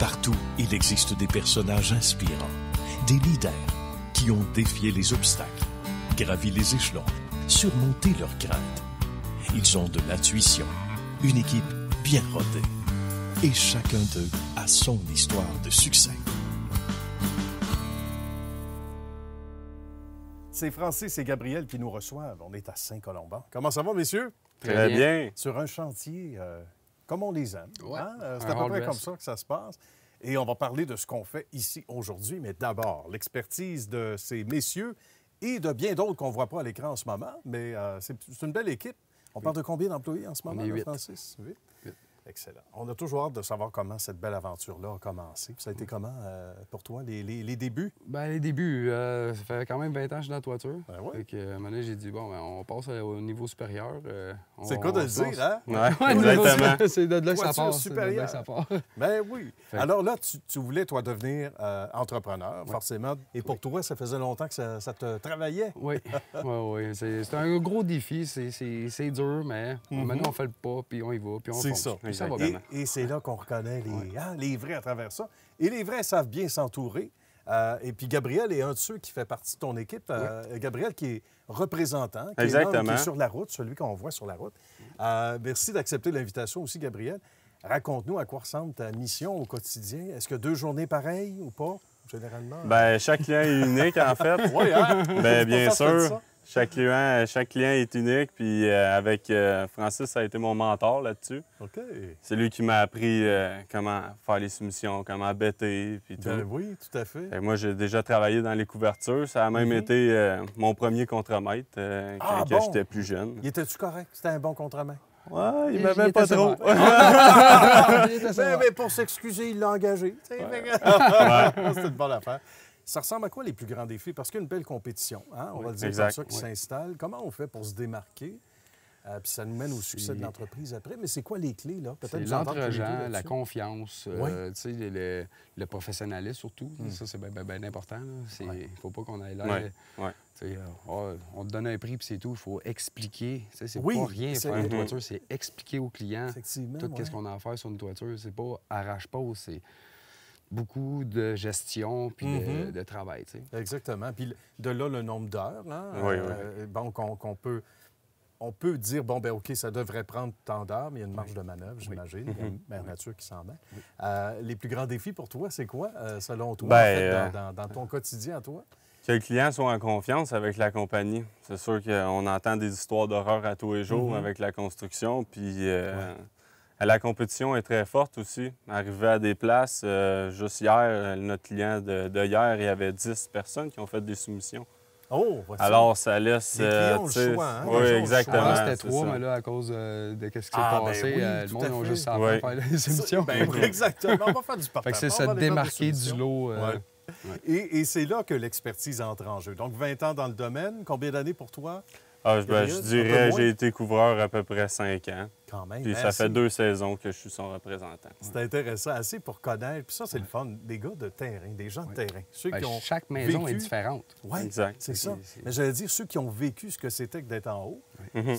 Partout, il existe des personnages inspirants, des leaders qui ont défié les obstacles, gravi les échelons, surmonté leurs craintes. Ils ont de l'intuition, une équipe bien rodée. Et chacun d'eux a son histoire de succès. C'est Francis et Gabriel qui nous reçoivent. On est à Saint-Colomban. Comment ça va, messieurs? Très bien. Sur un chantier comme on les aime. Ouais. Hein? C'est à peu près comme ça que ça se passe. Et on va parler de ce qu'on fait ici aujourd'hui. Mais d'abord, l'expertise de ces messieurs et de bien d'autres qu'on ne voit pas à l'écran en ce moment. Mais c'est une belle équipe. On parle de combien d'employés en ce moment, là, Francis? 8. Excellent. On a toujours hâte de savoir comment cette belle aventure-là a commencé. Ça a été comment pour toi, les débuts? Bien, les débuts, ça fait quand même 20 ans que je suis dans la toiture. Ben ouais. Fait que, à un moment donné, j'ai dit, bon, ben, on passe au niveau supérieur. C'est quoi de le dire, hein? Oui, exactement. C'est de là que ça Toiture part. supérieure. C'est de là que ça part. Ben oui. Alors là, tu voulais, toi, devenir entrepreneur, forcément. Et pour toi, ça faisait longtemps que ça te travaillait. Oui, oui. C'est un gros défi. C'est dur, mais maintenant, on fait le pas, puis on y va, puis on C'est fonce. ça. Puis ça va bien. Et c'est là qu'on reconnaît les vrais à travers ça. Et les vrais savent bien s'entourer. Et puis Gabriel est un de ceux qui fait partie de ton équipe. Gabriel qui est représentant, qui est sur la route, celui qu'on voit sur la route. Merci d'accepter l'invitation aussi, Gabriel. Raconte-nous à quoi ressemble ta mission au quotidien. Est-ce que 2 journées pareilles ou pas, généralement? Bien, chaque client est unique, en fait. Oui, hein? Bien, bien sûr. Chaque client est unique. Puis avec Francis, ça a été mon mentor là-dessus. OK. C'est lui qui m'a appris comment faire les soumissions, comment bêter, puis tout. Ben oui, tout à fait. Fait que moi, j'ai déjà travaillé dans les couvertures. Ça a même été mon premier contremaître quand j'étais plus jeune. Il était-tu correct? C'était un bon contre-main? Ouais, il m'aimait pas trop. Mais pour s'excuser, il l'a engagé. C'est une bonne affaire. Ça ressemble à quoi les plus grands défis? Parce qu'il y a une belle compétition, hein? On va le dire comme ça, qui s'installe. Comment on fait pour se démarquer? Puis ça nous mène au succès de l'entreprise après. Mais c'est quoi les clés, là? C'est l'entre-gens, la confiance, le professionnalisme surtout. Ça, c'est bien important. Il ne faut pas qu'on aille là. On te donne un prix, puis c'est tout. Il faut expliquer. C'est pas rien faire une toiture, c'est expliquer au client tout ce qu'on a à faire sur une toiture. C'est pas arrache-pause, c'est beaucoup de gestion puis de travail. Exactement. Puis de là, le nombre d'heures. Hein? Bon, on peut dire, bon, ben OK, ça devrait prendre tant d'heures, mais il y a une marge de manœuvre, j'imagine. Il y a une mère nature qui s'en met. Les plus grands défis pour toi, c'est quoi, selon toi, dans ton quotidien à toi? Que le client soit en confiance avec la compagnie. C'est sûr qu'on entend des histoires d'horreur à tous les jours avec la construction, puis la compétition est très forte aussi. Arrivé à des places, juste hier, notre client de hier, il y avait 10 personnes qui ont fait des soumissions. Oh, alors, ça laisse... Les clients ont le choix, hein? Oui, exactement. C'était 3, mais là, à cause de ce qui s'est passé, le monde a juste à faire les émissions. Ben oui, exactement. On va faire du partage. Fait que c'est se démarquer du lot. Et c'est là que l'expertise entre en jeu. Donc, 20 ans dans le domaine. Combien d'années pour toi? Je dirais j'ai été couvreur à peu près 5 ans. Quand même. Puis ça fait 2 saisons que je suis son représentant. C'est intéressant, assez pour connaître. Puis ça, c'est le fun. Des gars de terrain, des gens de terrain. Ceux qui ont chaque maison est différente. Oui, exact. C'est ça. Mais j'allais dire, ceux qui ont vécu ce que c'était que d'être en haut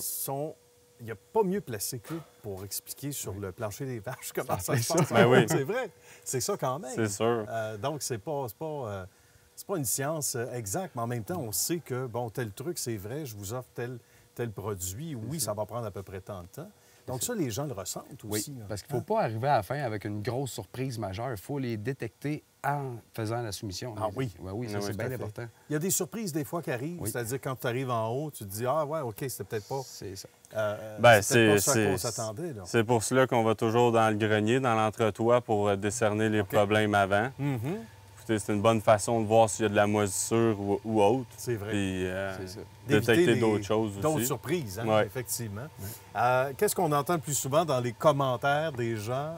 sont... Il n'y a pas mieux placé qu'eux pour expliquer sur le plancher des vaches comment ça se passe. Ben oui. C'est vrai. C'est ça quand même. C'est sûr. Donc, c'est pas une science exacte, mais en même temps, on sait que, bon, tel truc, c'est vrai, je vous offre tel produit. Oui, ça va prendre à peu près tant de temps. Donc ça, les gens le ressentent aussi. Oui, parce qu'il ne faut pas arriver à la fin avec une grosse surprise majeure. Il faut les détecter en faisant la soumission. Ah oui? Oui, ça, c'est bien important. Il y a des surprises des fois qui arrivent. C'est-à-dire, quand tu arrives en haut, tu te dis, ah ouais, OK, c'était peut-être pas... C'est ça. C'est pas ça qu'on s'attendait. C'est pour cela qu'on va toujours dans le grenier, dans l'entretoit, pour décerner les problèmes avant. C'est une bonne façon de voir s'il y a de la moisissure ou autre. C'est vrai. Puis détecter d'autres choses aussi. D'autres surprises, hein, effectivement. Qu'est-ce qu'on entend le plus souvent dans les commentaires des gens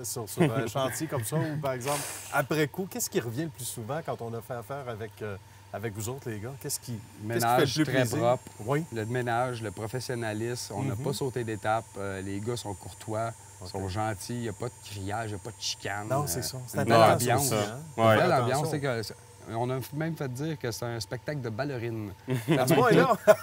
sur un chantier comme ça, ou par exemple, après coup, qu'est-ce qui revient le plus souvent quand on a fait affaire avec vous autres, les gars? Qu'est-ce qui fait le plus très plaisir? propre. Oui. Le ménage, le professionnalisme. On n'a pas sauté d'étape. Les gars sont courtois. Sont gentils, il n'y a pas de criage, il n'y a pas de chicane. Non, c'est ça. C'est une belle ambiance. Hein? Une belle ambiance, c'est que On a même fait dire que c'est un spectacle de ballerines.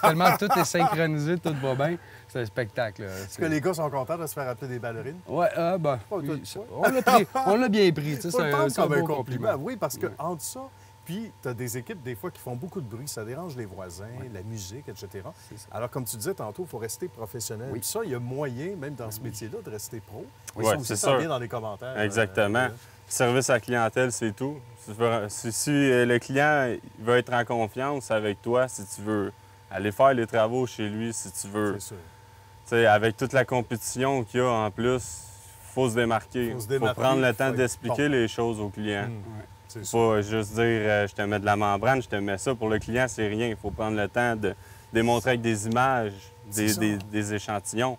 Tellement tout est synchronisé, tout va bien. C'est un spectacle. Est-ce que les gars sont contents de se faire appeler des ballerines? Oui, on l'a bien pris. C'est un beau compliment. Oui, parce que entre ça, puis tu as des équipes, des fois, qui font beaucoup de bruit. Ça dérange les voisins, la musique, etc. Alors, comme tu disais tantôt, il faut rester professionnel. Puis ça, il y a moyen, même dans ce métier-là, de rester pro. Oui, c'est ça. Bien dans les commentaires. Exactement. Service à la clientèle, c'est tout. Si le client veut être en confiance avec toi, si tu veux aller faire les travaux chez lui, si tu veux... C'est sûr. T'sais, avec toute la compétition qu'il y a en plus, il faut se démarquer. Il faut prendre le temps d'expliquer les choses aux clients. Il ne faut pas juste dire je te mets de la membrane, je te mets ça. Pour le client, c'est rien. Il faut prendre le temps de démontrer avec des images, des échantillons.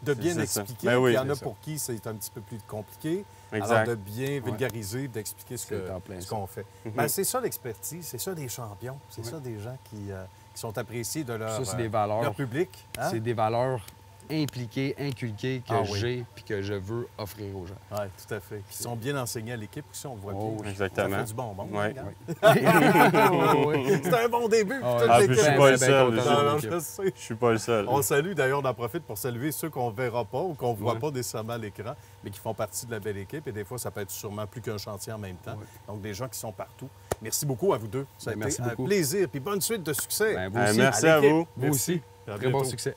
De bien expliquer. Ben oui, il y en a pour qui c'est un petit peu plus compliqué. Exact. Alors, de bien vulgariser, d'expliquer ce qu'on fait. Ben, c'est ça l'expertise, c'est ça des champions. C'est ça des gens qui sont appréciés de leur public. Hein? C'est des valeurs impliquées, inculquées que j'ai puis que je veux offrir aux gens. Oui, tout à fait. Qui sont bien enseignés à l'équipe aussi, on le voit bien. Exactement. Ça fait du bonbon. Oui. C'est un bon début. Je suis pas le seul. Je suis pas le seul. On salue, d'ailleurs, on en profite pour saluer ceux qu'on ne verra pas ou qu'on ne voit pas nécessairement à l'écran, mais qui font partie de la belle équipe. Et des fois, ça peut être sûrement plus qu'un chantier en même temps. Donc, des gens qui sont partout. Merci beaucoup à vous deux. Ça a été un plaisir. Puis bonne suite de succès. Merci à vous. Vous aussi. Très bon succès.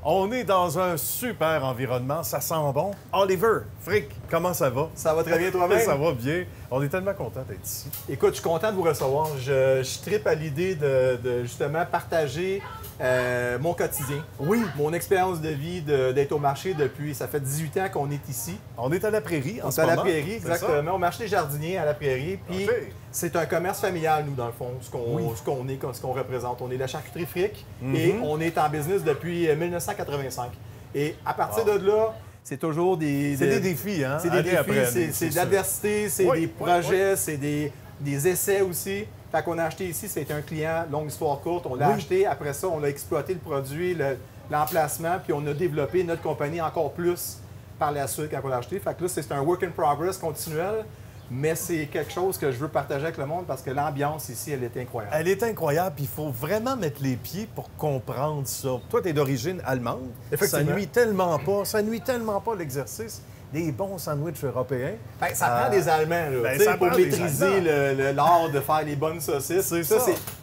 On est dans un super environnement, ça sent bon. Oliver, Frick, comment ça va? Ça va très bien toi-même? Ça va bien. On est tellement content d'être ici. Écoute, je suis content de vous recevoir. Je trippe à l'idée de justement partager mon quotidien. Oui. Mon expérience de vie d'être au marché depuis, ça fait 18 ans qu'on est ici. On est à la Prairie en ce moment. On est à la Prairie, exactement. Au marché des jardiniers à la Prairie. Puis c'est un commerce familial, nous, dans le fond, ce qu'on représente. On est la charcuterie Frick et on est en business depuis 1985. Et à partir de là, c'est toujours des... C'est des défis, hein? C'est des défis, c'est de l'adversité, c'est des projets, c'est des essais aussi. Fait qu'on a acheté ici, c'était un client, longue histoire courte, on l'a acheté. Après ça, on a exploité le produit, l'emplacement, puis on a développé notre compagnie encore plus par la suite quand on l'a acheté. Fait que là, c'est un work in progress continuel, mais c'est quelque chose que je veux partager avec le monde parce que l'ambiance ici, elle est incroyable. Elle est incroyable, puis il faut vraiment mettre les pieds pour comprendre ça. Toi, tu es d'origine allemande. Ça nuit tellement pas l'exercice. Des bons sandwichs européens. Ben, ça prend des Allemands, là, pour maîtriser l'art de faire les bonnes saucisses.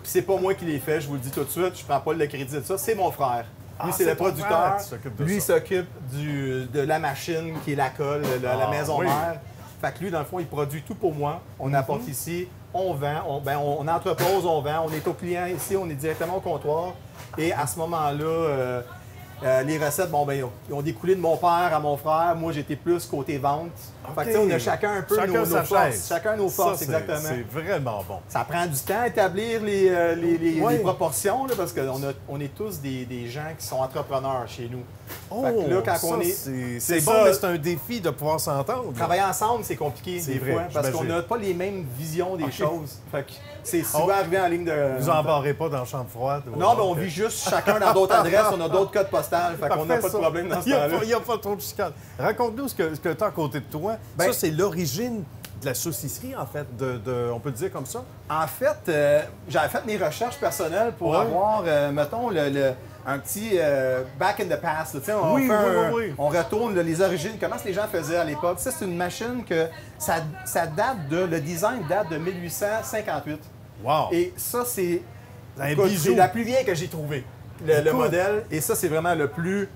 C'est pas moi qui les fais, je vous le dis tout de suite, je prends pas le crédit de ça, c'est mon frère. Lui, c'est le producteur. Lui, il s'occupe de la machine qui est la colle, la maison mère. Fait que lui, dans le fond, il produit tout pour moi. On apporte ici, on vend, on entrepose, on vend, on est au client ici, on est directement au comptoir. Et à ce moment-là, les recettes, ils ont découlé de mon père à mon frère. Moi, j'étais plus côté vente. Fait que, on a chacun un peu nos forces. Chacun nos forces, exactement. C'est vraiment bon. Ça prend du temps à établir les proportions, là, parce qu'on est tous des gens qui sont entrepreneurs chez nous. Fait que là, quand on est... C'est bon, mais c'est un défi de pouvoir s'entendre. Travailler ensemble, c'est compliqué des fois, parce qu'on n'a pas les mêmes visions des choses. Fait que c'est souvent arrivé en ligne de... Vous embarrez pas dans la chambre froide? Non, mais on vit juste chacun dans d'autres adresses, on a d'autres codes postales, fait qu'on n'a pas de problème dans ce temps-là. Il n'y a pas trop de chicane. Raconte-nous ce que tu as à côté de toi. Ça, c'est l'origine de la saucisserie, en fait, on peut le dire comme ça? En fait, j'avais fait mes recherches personnelles pour avoir, mettons, un petit back in the past. On retourne les origines, comment les gens faisaient à l'époque. Ça, c'est une machine que ça date le design date de 1858. Wow! Et ça, c'est la plus vieille que j'ai trouvée, le modèle. Et ça, c'est vraiment le plus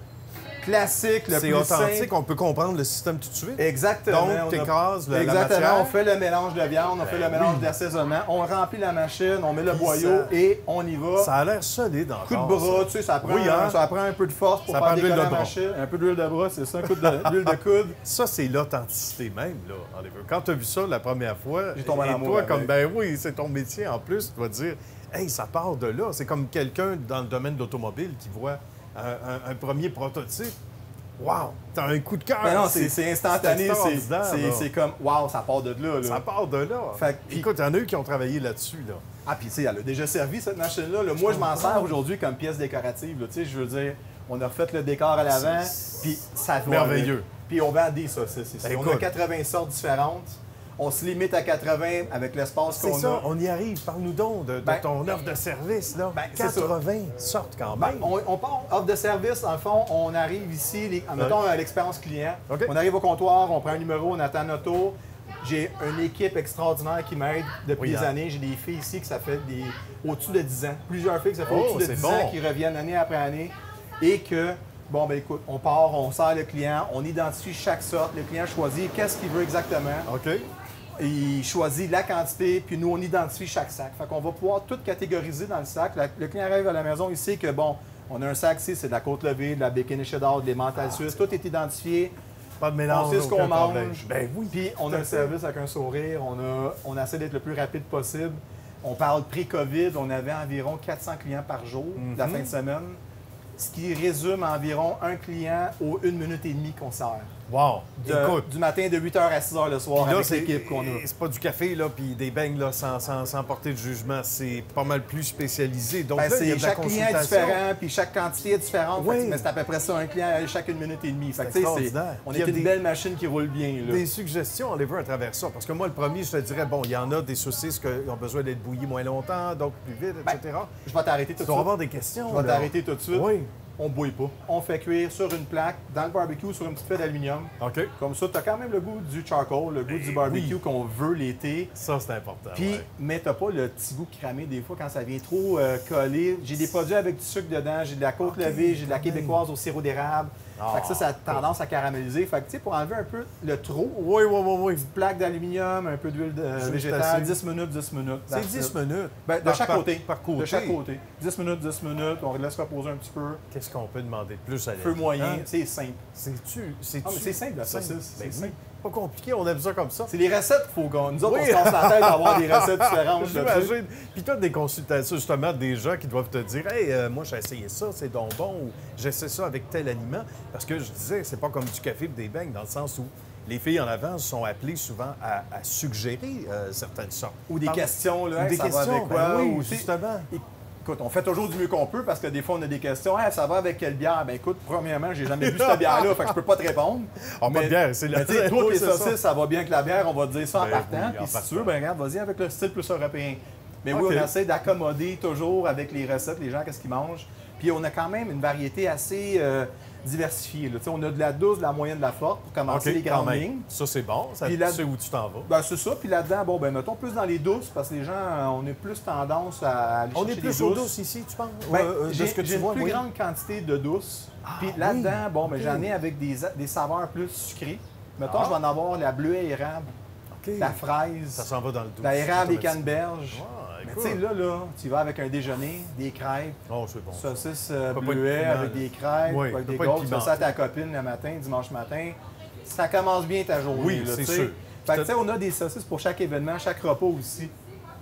classique, le plus C'est authentique, simple. on peut comprendre le système tout de suite. Exactement. Donc, tu écrases la Exactement. matière. On fait le mélange de viande, on fait le mélange d'assaisonnement, on remplit la machine, on met le boyau et on y va. Ça a l'air solide encore. Coup de bras, tu sais, ça prend un peu de force pour faire décoller la machine. Un peu d'huile de bras, c'est ça, un coup d'huile de coude. Ça, c'est l'authenticité même, là, Oliver. Quand tu as vu ça la première fois, j'ai tombé en amour. Toi, comme, oui, c'est ton métier en plus, tu vas dire, hey, ça part de là. C'est comme quelqu'un dans le domaine de l'automobile qui voit un premier prototype. Wow! T'as un coup de cœur! Non, c'est instantané. C'est comme, wow, ça part de là. Ça part de là. Écoute, il y en a eu qui ont travaillé là-dessus. Là. Ah, puis tu sais, elle a déjà servi, cette machine-là. Moi, je m'en sers aujourd'hui comme pièce décorative. Tu sais, je veux dire, on a refait le décor à l'avant, puis ça va. Merveilleux. Puis on vend des saucisses ici. On a 80 sortes différentes. On se limite à 80 avec l'espace qu'on a. C'est ça, on y arrive. Parle-nous donc de ton offre de service. Là. 80 sortes quand même. On part offre de service. En fond, on arrive ici, mettons à l'expérience client. Okay. On arrive au comptoir, on prend un numéro, on attend notre tour. J'ai une équipe extraordinaire qui m'aide depuis des années. J'ai des filles ici que ça fait au-dessus de 10 ans. Plusieurs filles que ça fait au-dessus de 10 ans qui reviennent année après année. Et que, bon, ben écoute, on part, on sert le client, on identifie chaque sorte. Le client choisit qu'est-ce qu'il veut exactement. OK. Il choisit la quantité, puis nous, on identifie chaque sac. Fait qu'on va pouvoir tout catégoriser dans le sac. Le client arrive à la maison, il sait que, bon, on a un sac ici, c'est de la côte levée, de la bacon et cheddar, de l'emmental suisse. Tout est identifié. Pas de mélange. On sait ce qu'on mange. Ben oui. Puis on a un service avec un sourire. On essaie d'être le plus rapide possible. On parle pré-COVID. On avait environ 400 clients par jour la fin de semaine. Ce qui résume environ un client aux 1 minute et demie qu'on sert. Wow! Écoute, du matin de 8h à 6h le soir là, avec l'équipe qu'on a. C'est pas du café, là, puis des beignes là, sans porter de jugement. C'est pas mal plus spécialisé. Donc, là, il y a de la chaque client est différent, puis chaque quantité est différente. Oui. Mais c'est à peu près ça, un client chaque 1 minute et demie. C'est extraordinaire. On est une belle machine qui roule bien. Là. Des suggestions, on les veut à travers ça. Parce que moi, le premier, je te dirais, bon, il y en a des saucisses qui ont besoin d'être bouillies moins longtemps, donc plus vite, etc. Je vais t'arrêter tout de suite. Tu vas avoir des questions. Je vais t'arrêter tout de suite. Oui. On ne bouille pas. On fait cuire sur une plaque, dans le barbecue, sur une petite feuille d'aluminium. OK. Comme ça, tu as quand même le goût du charcoal, le goût du barbecue qu'on veut l'été. Ça, c'est important. Puis, mais tu n'as pas le petit goût cramé des fois quand ça vient trop coller. J'ai des produits avec du sucre dedans, j'ai de la côte levée, j'ai de la québécoise au sirop d'érable. Fait que ça a tendance à caraméliser. Fait que, tu sais, pour enlever un peu le trop, oui. une plaque d'aluminium, un peu d'huile végétale, 10 minutes, 10 minutes. C'est 10 minutes? Ben, de chaque côté. Par côté? De chaque côté. 10 minutes, on laisse reposer un petit peu. Qu'est-ce qu'on peut demander de plus à l'aide? Feu moyen, c'est simple. C'est-tu? Ah, mais c'est simple, la saucisse. C'est simple. Pas compliqué, on aime ça comme ça. C'est les recettes qu'il faut qu'on... Nous autres, on se casse la tête d'avoir des recettes différentes. J'imagine. Puis toi, des consultations, justement, des gens qui doivent te dire « Hey, moi, j'ai essayé ça, c'est donc bon » ou « J'essaie ça avec tel aliment. » Parce que je disais, c'est pas comme du café ou des beignes, dans le sens où les filles en avant sont appelées souvent à suggérer certaines sortes. Ou des questions, là. Ou des ça questions, va avec quoi? oui, ou justement. Écoute, on fait toujours du mieux qu'on peut parce que des fois, on a des questions. Hey, ça va avec quelle bière? Ben écoute, premièrement, j'ai jamais bu cette bière-là, fait que je peux pas te répondre. Pas de bière, c'est la toi, les saucisses, ça va bien avec la bière, on va te dire ça en partant. Oui, Puis si tu veux, ben regarde, vas-y avec le style plus européen. Mais oui, on essaie d'accommoder toujours avec les recettes, les gens, qu'est-ce qu'ils mangent. Puis on a quand même une variété assez diversifiée. Là. On a de la douce, de la moyenne, de la forte pour commencer les grandes lignes. Ça, c'est bon. Ça tu sais où tu t'en vas. Ben, c'est ça. Puis là-dedans, bon, ben mettons plus dans les douces parce que les gens, on est plus tendance à aller chercher on est plus aux douces ici, tu penses? Ben, de j'ai ce que tu une vois, plus grande quantité de douces. Puis là-dedans, bon, ben, j'en ai avec des saveurs plus sucrées. Mettons, je vais en avoir la bleuée érable, la fraise. Ça s'en va dans le douce. La érable et canneberge. Mais tu sais, là, tu vas avec un déjeuner, des crêpes, oh, c'est bon, saucisses bleuets avec des crêpes, avec des gaufres, tu fais ça à ta copine le matin, dimanche matin. Ça commence bien ta journée. Oui, c'est sûr. Fait que, tu sais, on a des saucisses pour chaque événement, chaque repas aussi.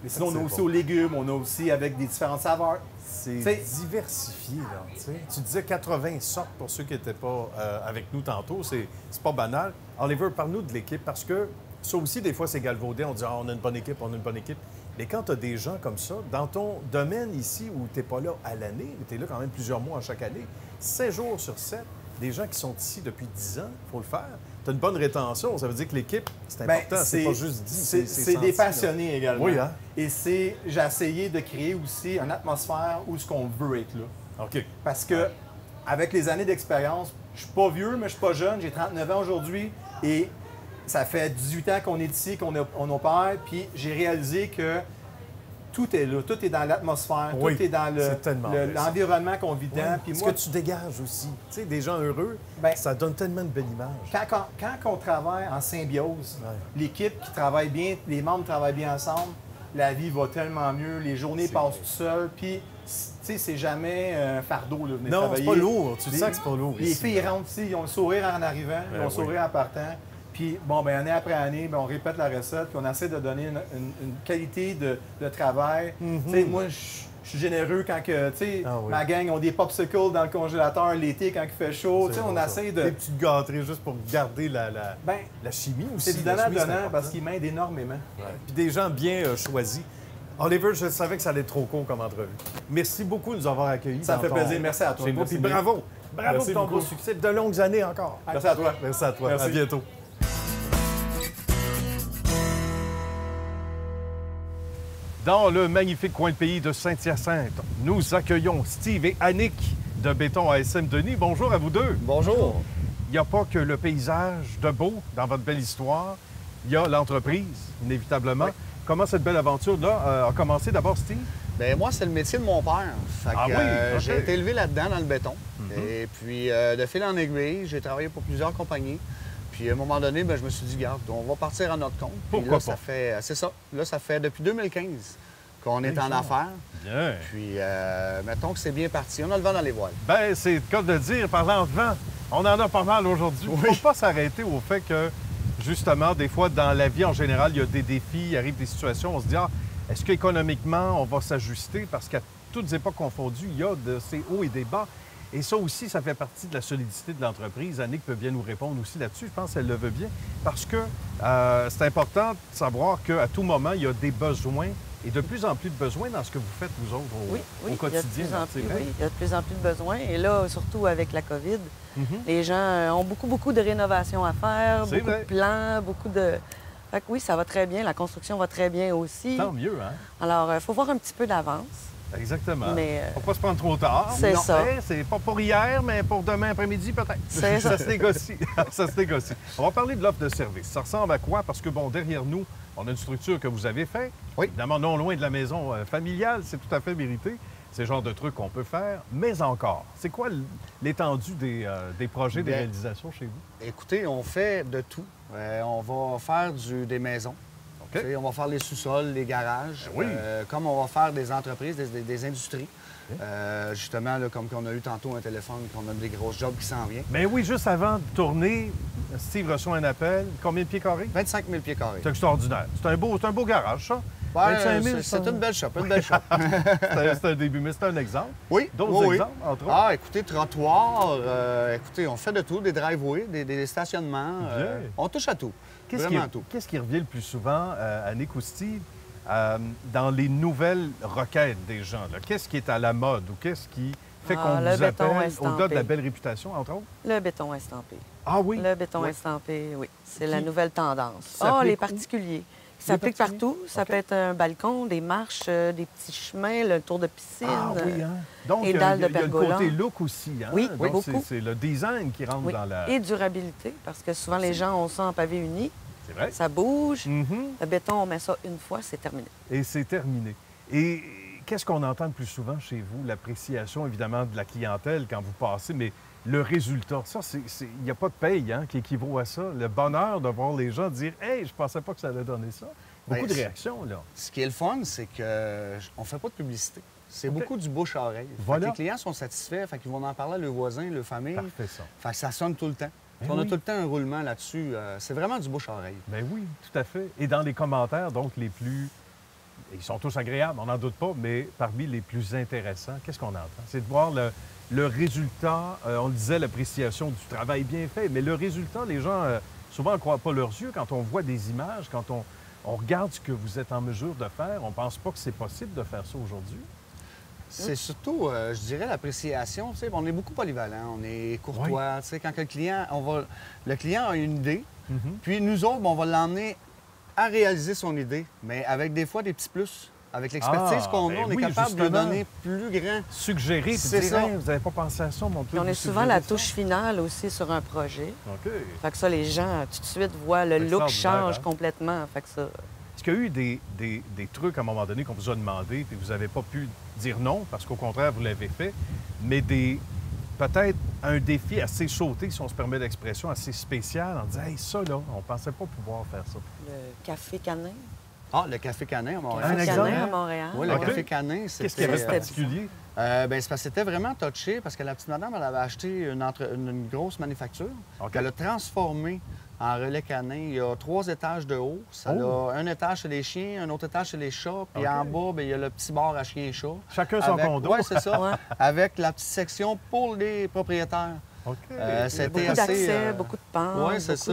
Mais sinon, on a aussi aux légumes, on a aussi avec des différentes saveurs. C'est diversifié, là. T'sais. Tu disais 80 sortes pour ceux qui n'étaient pas avec nous tantôt. C'est pas banal. Oliver, parle-nous de l'équipe parce que ça aussi, des fois, c'est galvaudé. On dit on a une bonne équipe, on a une bonne équipe. Mais quand tu as des gens comme ça, dans ton domaine ici où tu n'es pas là à l'année, tu es là quand même plusieurs mois à chaque année, 7 jours sur 7, des gens qui sont ici depuis 10 ans, il faut le faire. Tu as une bonne rétention, ça veut dire que l'équipe, c'est important, c'est pas juste dit. C'est des passionnés également. Oui, hein? Et j'ai essayé de créer aussi une atmosphère où ce qu'on veut être là. OK. Parce que avec les années d'expérience, je suis pas vieux, mais je suis pas jeune, j'ai 39 ans aujourd'hui et ça fait 18 ans qu'on est ici, qu'on opère, puis j'ai réalisé que tout est là, tout est dans l'atmosphère, tout est dans l'environnement qu'on vit dedans. Puis ce que tu dégages aussi, tu sais, des gens heureux, ça donne tellement de belle image. Quand on travaille en symbiose, l'équipe qui travaille bien, les membres travaillent bien ensemble, la vie va tellement mieux, les journées passent tout seules, puis tu sais, c'est jamais un fardeau là, venir travailler. Non, c'est pas lourd, tu sens que c'est pas lourd. Les filles rentrent ici, ils ont le sourire en arrivant, ils ont le sourire en partant. Puis, bon, bien, année après année, bien, on répète la recette, puis on essaie de donner une qualité de travail. Tu sais, moi, je suis généreux quand que, tu sais, ma gang ont des popsicles dans le congélateur l'été quand il fait chaud. Tu sais, on essaie de... Des petites gâteries juste pour garder la chimie aussi. C'est du donnant-donnant parce qu'ils m'aident énormément. Puis des gens bien choisis. Oliver, je savais que ça allait être trop court comme entrevue. Merci beaucoup de nous avoir accueillis. Ça me fait plaisir. Merci à toi. Puis bravo. Bravo pour ton beau succès. De longues années encore. Merci à toi. Merci à toi. Merci. À bientôt. Dans le magnifique coin de pays de Saint-Hyacinthe, nous accueillons Steve et Annick de Béton ASM Denis. Bonjour à vous deux. Bonjour. Il n'y a pas que le paysage de beau dans votre belle histoire. Il y a l'entreprise, inévitablement. Oui. Comment cette belle aventure-là a commencé d'abord, Steve? Bien, moi, c'est le métier de mon père. Fait que, okay. J'ai été élevé là-dedans, dans le béton. Et puis, de fil en aiguille, j'ai travaillé pour plusieurs compagnies. Puis, à un moment donné, bien, je me suis dit, garde, on va partir à notre compte. Pourquoi là, pas? C'est ça. Là, ça fait depuis 2015 qu'on est en affaires. Bien. Puis, mettons que c'est bien parti. On a le vent dans les voiles. Bien, c'est le cas de dire, parlant de vent, on en a pas mal aujourd'hui. Il ne faut pas s'arrêter au fait que, justement, des fois, dans la vie en général, il y a des défis, il arrive des situations, on se dit, est-ce qu'économiquement, on va s'ajuster? Parce qu'à toutes époques confondues, il y a de ces hauts et des bas. Et ça aussi, ça fait partie de la solidité de l'entreprise. Annick peut bien nous répondre aussi là-dessus. Je pense qu'elle le veut bien. Parce que c'est important de savoir qu'à tout moment, il y a des besoins et de plus en plus de besoins dans ce que vous faites, vous autres, au quotidien. Oui, il y a de plus en plus de besoins. Et là, surtout avec la COVID, les gens ont beaucoup de rénovations à faire, beaucoup de plans, beaucoup de... Fait que oui, ça va très bien. La construction va très bien aussi. Tant mieux, hein? Alors, il faut voir un petit peu d'avance. Exactement. Mais faut pas se prendre trop tard. C'est ça. C'est pas pour hier, mais pour demain après-midi, peut-être. C'est ça. Ça se négocie. Ça se négocie. On va parler de l'offre de service. Ça ressemble à quoi? Parce que, bon, derrière nous, on a une structure que vous avez faite. Oui. Évidemment, non loin de la maison familiale. C'est tout à fait mérité. C'est le genre de trucs qu'on peut faire. Mais encore, c'est quoi l'étendue des projets, des réalisations chez vous? Écoutez, on fait de tout. On va faire des maisons. Okay. On va faire les sous-sols, les garages, comme on va faire des entreprises, des industries. Okay. Justement, là, comme on a eu tantôt un téléphone, qu'on a des grosses jobs qui s'en viennent. Mais oui, juste avant de tourner, Steve reçoit un appel. Combien de pieds carrés? 25 000 pieds carrés. C'est extraordinaire. C'est un beau garage, ça. 25 000, c'est une belle shop, une belle shop. C'est un début, mais c'est un exemple. Oui. D'autres exemples, entre autres? Écoutez, trottoir, écoutez, on fait de tout, des driveways, des stationnements. On touche à tout. Qu'est-ce qui revient le plus souvent, Annick ou Steve, dans les nouvelles requêtes des gens? Qu'est-ce qui est à la mode ou qu'est-ce qui fait qu'on vous appelle, au-delà de la belle réputation, entre autres? Le béton estampé. Ah oui? Le béton estampé, oui. C'est la nouvelle tendance. Les particuliers. Ça s'applique partout. Ça peut être un balcon, des marches, des petits chemins, le tour de piscine. Ah oui, hein? Donc, les dalles de pergola. Il y a le côté look aussi, hein? Oui, donc, beaucoup. C'est le design qui rentre dans la... Et durabilité, parce que souvent, les gens ont ça en pavé uni. C'est vrai. Ça bouge. Le béton, on met ça une fois, c'est terminé. Et c'est terminé. Et qu'est-ce qu'on entend le plus souvent chez vous? L'appréciation, évidemment, de la clientèle quand vous passez, mais le résultat, ça, il n'y a pas de paye qui équivaut à ça. Le bonheur de voir les gens dire « Hey, je pensais pas que ça allait donner ça ». Beaucoup de réactions, là. Ce qui est le fun, c'est qu'on ne fait pas de publicité. C'est beaucoup du bouche-à-oreille. Voilà. Les clients sont satisfaits, fait qu'ils vont en parler à leurs voisins, leur famille. Parfait, ça. Fait que ça sonne tout le temps. On a tout le temps un roulement là-dessus. C'est vraiment du bouche-à-oreille. Bien oui, tout à fait. Et dans les commentaires, donc, les plus... Ils sont tous agréables, on n'en doute pas, mais parmi les plus intéressants, qu'est-ce qu'on entend? C'est de voir le résultat, on le disait, l'appréciation du travail bien fait, mais le résultat, les gens, souvent, ne croient pas leurs yeux quand on voit des images, quand on regarde ce que vous êtes en mesure de faire. On ne pense pas que c'est possible de faire ça aujourd'hui. C'est surtout, je dirais, l'appréciation. On est beaucoup polyvalent, on est courtois. Quand le client a une idée, puis nous autres, on va l'emmener à réaliser son idée, mais avec des fois des petits plus. Avec l'expertise qu'on a, on est capable de donner plus grand. Suggérer, puis dire, vous n'avez pas pensé à ça, mon peu. On est souvent la touche finale aussi sur un projet. OK. Fait que ça, les gens, tout de suite, voient le look change complètement. Fait que ça... Est-ce qu'il y a eu des trucs, à un moment donné, qu'on vous a demandé, puis vous n'avez pas pu dire non, parce qu'au contraire, vous l'avez fait, mais peut-être un défi assez sauté, si on se permet l'expression, assez spécial, en disant, hey, ça, là, on ne pensait pas pouvoir faire ça. Le café canin. Ah, le Café Canin à Montréal. Le Café Canin à Montréal. Oui, le Café Canin, c'était... Qu'est-ce qu'il y avait de particulier? C'est parce que c'était vraiment touché, parce que la petite madame, elle avait acheté une grosse manufacture qu'elle a transformée en relais canin. Il y a 3 étages de haut. Ça a un étage chez les chiens, un autre étage chez les chats, puis en bas, bien, il y a le petit bar à chiens et chats. Chacun son condo. Oui, c'est ça. Avec la petite section pour les propriétaires. OK. C'était beaucoup d'accès, beaucoup de pentes. Oui, c'est ça.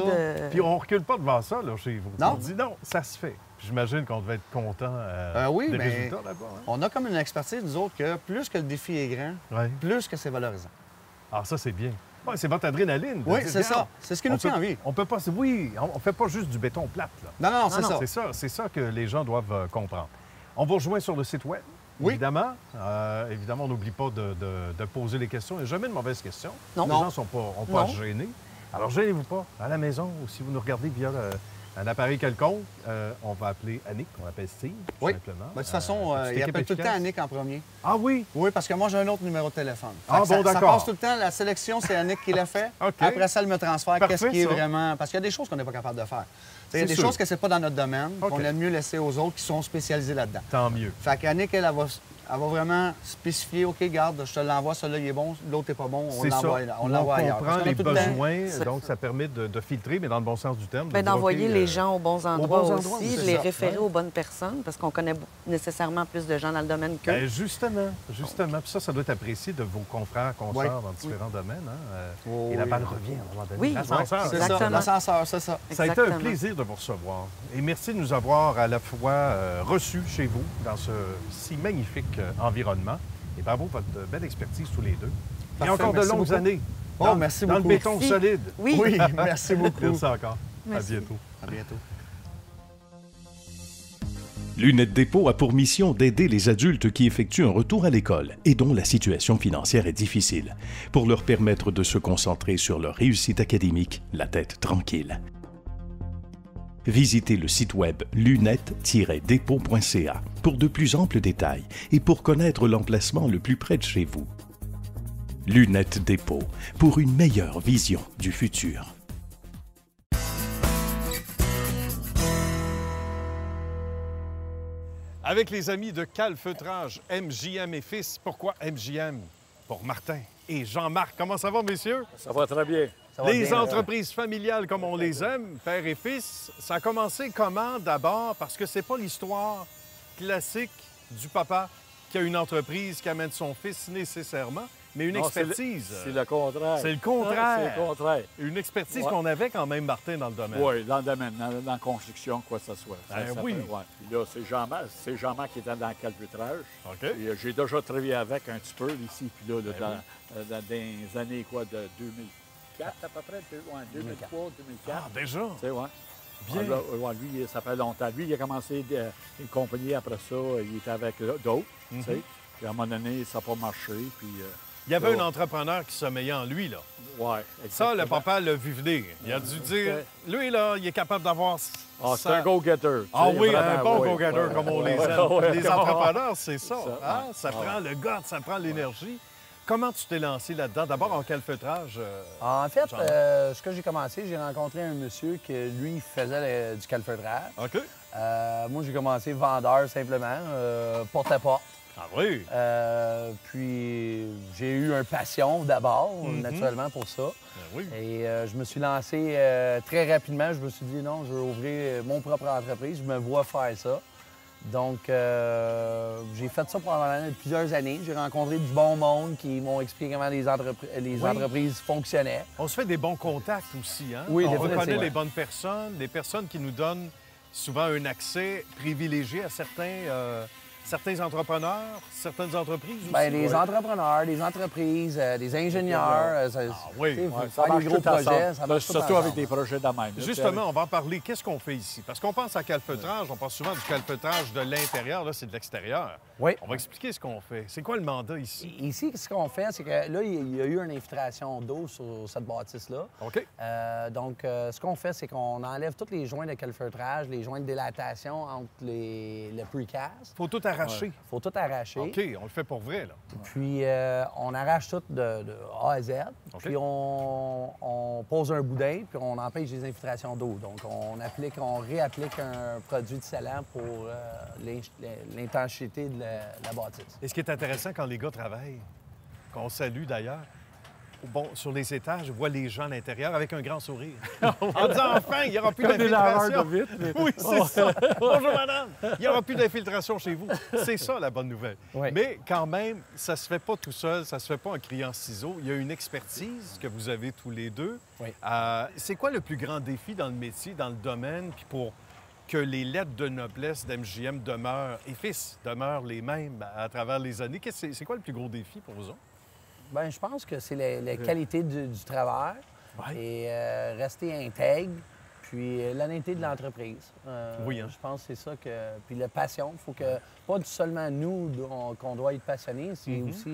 Puis on ne recule pas devant ça, là, chez vous. Non. On dit non, ça se fait. J'imagine qu'on devait être content oui, des mais résultats là-bas. Hein? On a comme une expertise, nous autres, que plus que le défi est grand, plus que c'est valorisant. Ah, ça, c'est bien. Ouais, c'est votre adrénaline. Oui, c'est ça. C'est ce qui nous tient en vie. On peut pas... Oui, on fait pas juste du béton plate. Là. Non, c'est ça. C'est ça que les gens doivent comprendre. On vous rejoint sur le site Web, évidemment. Évidemment, on n'oublie pas de poser les questions. Il n'y a jamais de mauvaises questions. Non. Les gens n'ont pas à se gêner. Alors, gênez-vous pas. À la maison, ou si vous nous regardez via un appareil quelconque, on va appeler Annick, on appelle Steve, tout simplement. De toute façon, il appelle tout le temps Annick en premier. Ah oui? Oui, parce que moi, j'ai un autre numéro de téléphone. Ah bon, d'accord. Ça passe tout le temps, la sélection, c'est Annick qui l'a fait. Après ça, elle me transfère qu'est-ce qui est vraiment... Parce qu'il y a des choses qu'on n'est pas capable de faire. Il y a des choses que c'est pas dans notre domaine, qu'on aime mieux laisser aux autres qui sont spécialisés là-dedans. Tant mieux. Fait qu'Annick, elle va vraiment spécifier, OK, garde, je te l'envoie, celui-là, il est bon, l'autre n'est pas bon, on l'envoie ailleurs. On comprend les besoins, donc ça permet de filtrer, mais dans le bon sens du terme. D'envoyer les gens aux bons endroits aussi, de les référer aux bonnes personnes, parce qu'on connaît nécessairement plus de gens dans le domaine qu'eux. Justement. Puis ça doit être apprécié de vos confrères, consoeurs dans différents domaines. Hein? Et la balle revient à un moment donné. Oui, l'ascenseur. C'est ça, l'ascenseur, c'est ça. Ça a été un plaisir de vous recevoir. Et merci de nous avoir à la fois reçus chez vous dans ce si magnifique environnement. Et bravo pour votre belle expertise tous les deux. Parfait, et encore de longues années. Merci beaucoup. Dans le béton solide. Oui, merci beaucoup. Merci encore. Merci. À bientôt. À bientôt. Lunettes Dépôt a pour mission d'aider les adultes qui effectuent un retour à l'école et dont la situation financière est difficile, pour leur permettre de se concentrer sur leur réussite académique, la tête tranquille. Visitez le site web lunettes-dépôt.ca pour de plus amples détails et pour connaître l'emplacement le plus près de chez vous. Lunettes Dépôt, pour une meilleure vision du futur. Avec les amis de Calfeutrage, MJM et Fils. Pourquoi MJM? Pour Martin et Jean-Marc. Comment ça va, messieurs? Ça va très bien. Les entreprises familiales comme on les aime, père et fils, ça a commencé comment d'abord? Parce que c'est pas l'histoire classique du papa qui a une entreprise qui amène son fils nécessairement, mais une expertise. C'est le contraire. C'est le contraire. C'est le contraire. Une expertise qu'on avait quand même, Martin, dans le domaine. Oui, dans le domaine, dans la construction, quoi que ce soit. Oui. Puis là, c'est Jean-Marc qui était dans le calfeutrage. OK. J'ai déjà travaillé avec un petit peu ici, puis là, dans les années, quoi, de 2004 à peu près, 2003, 2004. Ah, déjà? Tu sais, ouais. Bien. Lui, ça fait longtemps. Lui, il a commencé une compagnie après ça. Il était avec d'autres, tu sais. Puis à un moment donné, ça n'a pas marché, puis... il y avait un entrepreneur qui sommeillait en lui, là. Oui, ça, le papa l'a vu venir. Il a dû dire, lui, là, il est capable d'avoir... c'est un go-getter. Ah oui, un bon go-getter, comme on les aime. Les entrepreneurs, c'est ça. Ça prend le goût, ça prend l'énergie. Comment tu t'es lancé là-dedans? D'abord, en calfeutrage? En fait, ce que j'ai commencé, j'ai rencontré un monsieur qui, lui, faisait du calfeutrage. OK. Moi, j'ai commencé vendeur, simplement, porte-à-porte. Ah oui? Puis, j'ai eu une passion d'abord, naturellement, pour ça. Oui. Et je me suis lancé très rapidement. Je me suis dit, non, je veux ouvrir mon propre entreprise. Je me vois faire ça. Donc, j'ai fait ça pendant plusieurs années. J'ai rencontré du bon monde qui m'ont expliqué comment les entreprises fonctionnaient. On se fait des bons contacts aussi, hein? Oui, on reconnaît les bonnes personnes, les personnes qui nous donnent souvent un accès privilégié à certains entrepreneurs, certaines entreprises aussi. Bien, des entrepreneurs, des entreprises, des ingénieurs. Ça marche des gros projets. Ça marche surtout avec des projets de même. Justement, on va en parler. Qu'est-ce qu'on fait ici? Parce qu'on pense à calfeutrage, on pense souvent du calfeutrage de l'intérieur. Là, c'est de l'extérieur. Oui. On va expliquer ce qu'on fait. C'est quoi le mandat ici? Ici, ce qu'on fait, c'est que là, il y a eu une infiltration d'eau sur cette bâtisse-là. OK. Donc, ce qu'on fait, c'est qu'on enlève tous les joints de calfeutrage, les joints de dilatation entre le precast. Faut tout arracher. Faut tout arracher. OK, on le fait pour vrai, là. Puis, on arrache tout de A à Z. Okay. Puis, on pose un boudin, puis on empêche les infiltrations d'eau. Donc, on réapplique un produit de scellant pour l'intensité de la bâtisse. Et ce qui est intéressant quand les gars travaillent, qu'on salue d'ailleurs, bon, sur les étages, je vois les gens à l'intérieur avec un grand sourire. En disant, enfin, il n'y aura plus d'infiltration. Oui, c'est ça. Bonjour, madame. Il n'y aura plus d'infiltration chez vous. C'est ça, la bonne nouvelle. Oui. Mais quand même, ça ne se fait pas tout seul, ça ne se fait pas en criant ciseaux. Il y a une expertise que vous avez tous les deux. Oui. C'est quoi le plus grand défi dans le métier, dans le domaine, puis pour que les lettres de noblesse d'MJM demeurent, et fils, demeurent les mêmes à travers les années. C'est quoi le plus gros défi pour vous autres? Bien, je pense que c'est la qualité du travail et rester intègre, puis l'honnêteté de l'entreprise. Oui, hein? Je pense que c'est ça que... Puis la passion, il faut que... Pas seulement nous qu'on doit être passionnés, c'est aussi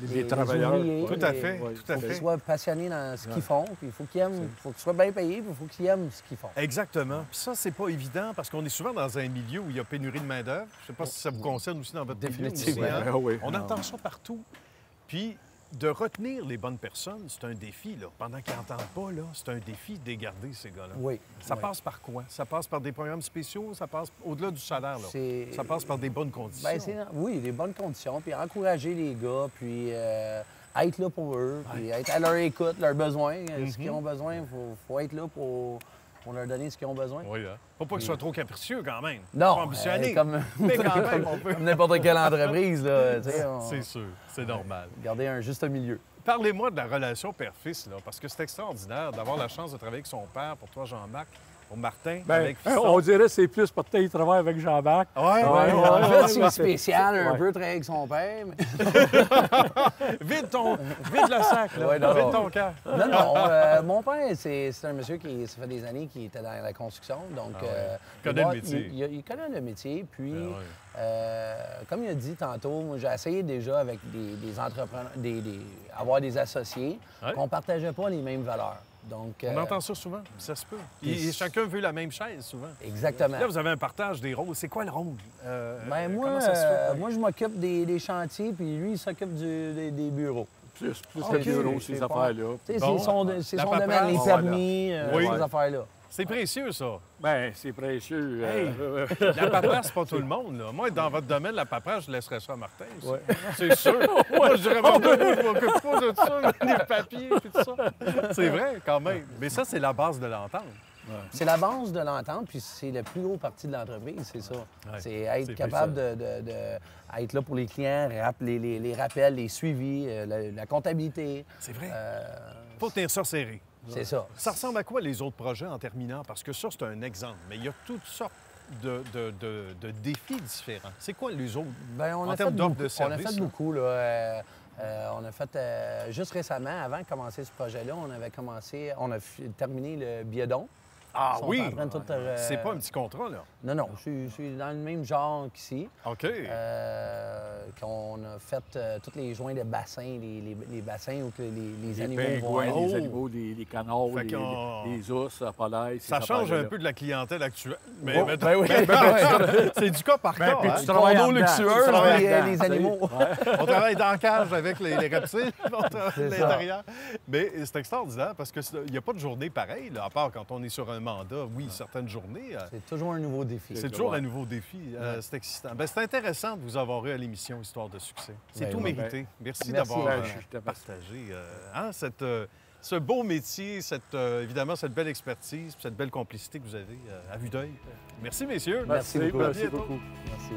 les travailleurs. ouvriers, tout à fait, tout à faut fait. qu'ils soient passionnés dans ce qu'ils font, puis il faut qu'ils aiment, faut qu'ils soient bien payés, puis il faut qu'ils aiment ce qu'ils font. Exactement. Puis ça, c'est pas évident parce qu'on est souvent dans un milieu où il y a pénurie de main-d'œuvre. Je sais pas si ça vous concerne aussi dans votre milieu. Définitivement. Aussi, hein? Oui. On entend ça partout. Puis de retenir les bonnes personnes, c'est un défi. Là. Pendant qu'ils n'entendent pas, là, c'est un défi de les garder, ces gars-là. Oui. Ça passe par quoi? Ça passe par des programmes spéciaux? Ça passe au-delà du salaire? Là. Ça passe par des bonnes conditions? Bien, oui, des bonnes conditions. Puis encourager les gars, puis être là pour eux, puis être à leur écoute, leurs besoins. Ce qu'ils ont besoin, il faut être là pour leur donner ce qu'ils ont besoin. Oui, hein? Faut pas qu'ils soient trop capricieux quand même. Non, pas ambitionné. mais quand même, on peut... comme n'importe quelle entreprise. Là, C'est sûr, c'est normal. Garder un juste milieu. Parlez-moi de la relation père-fils, là, parce que c'est extraordinaire d'avoir la chance de travailler avec son père, pour toi, Jean-Marc, pour Martin, avec Fiston. On dirait que c'est plus peut-être qu'il travaille avec Jean-Marc. En fait, c'est spécial, un peu travailler avec son père. Mais... Vide le sac, là. Vide ton cœur. Non, mon père, c'est un monsieur qui, ça fait des années qu'il était dans la construction. Donc, il connaît le métier. Il connaît le métier. Puis, comme il a dit tantôt, moi, j'ai essayé déjà avec des entrepreneurs, avoir des associés qu'on ne partageait pas les mêmes valeurs. Donc, on entend ça souvent, ça se peut. Chacun veut la même chaise, souvent. Exactement. Là, vous avez un partage des rôles. C'est quoi le rôle? Moi, je m'occupe des chantiers, puis lui, il s'occupe des bureaux. Plus les bureaux, ces affaires-là. C'est son domaine, les permis, ces affaires-là. C'est précieux, ça. Bien, c'est précieux. La paperasse, c'est pas tout le monde. Là. Moi, dans votre domaine, la paperasse, je laisserais ça à Martin. C'est sûr. Moi, je dirais, je m'occupe pas de ça, les papiers et tout ça. C'est vrai, quand même. Mais ça, c'est la base de l'entente. Ouais. C'est la base de l'entente, puis c'est la plus grosse partie de l'entreprise, c'est ça. C'est être capable être là pour les clients, les rappels, les suivis, la comptabilité. C'est vrai. Faut tenir ça serré. C'est ça. Ça ressemble à quoi les autres projets en terminant? Parce que ça, c'est un exemple. Mais il y a toutes sortes de défis différents. C'est quoi les autres en termes d'offres de services? On a fait beaucoup. Là. On a fait, juste récemment, avant de commencer ce projet-là, on a terminé le biodon. Ah oui! C'est pas un petit contrat, là? Non. Je suis dans le même genre qu'ici. OK. Qu'on a fait tous les joints de bassins, les bassins où les animaux pingouins, vont. Les animaux, les canards, les ours, la polaire. Ça change un peu de la clientèle actuelle. Mais c'est du cas par cas. Puis tu travailles luxueux, les animaux. On travaille dans la cage avec les reptiles, on travaille à l'intérieur. Mais c'est extraordinaire parce qu'il n'y a pas de journée pareille, là, à part quand on est sur un mandat, certaines journées. C'est toujours un nouveau défi. C'est toujours un nouveau défi. C'est excitant. C'est intéressant de vous avoir eu à l'émission Histoire de succès. C'est tout mérité. Merci d'avoir partagé ce beau métier, évidemment, cette belle expertise, cette belle complicité que vous avez à vue d'œil. Merci, messieurs. Merci beaucoup. Merci.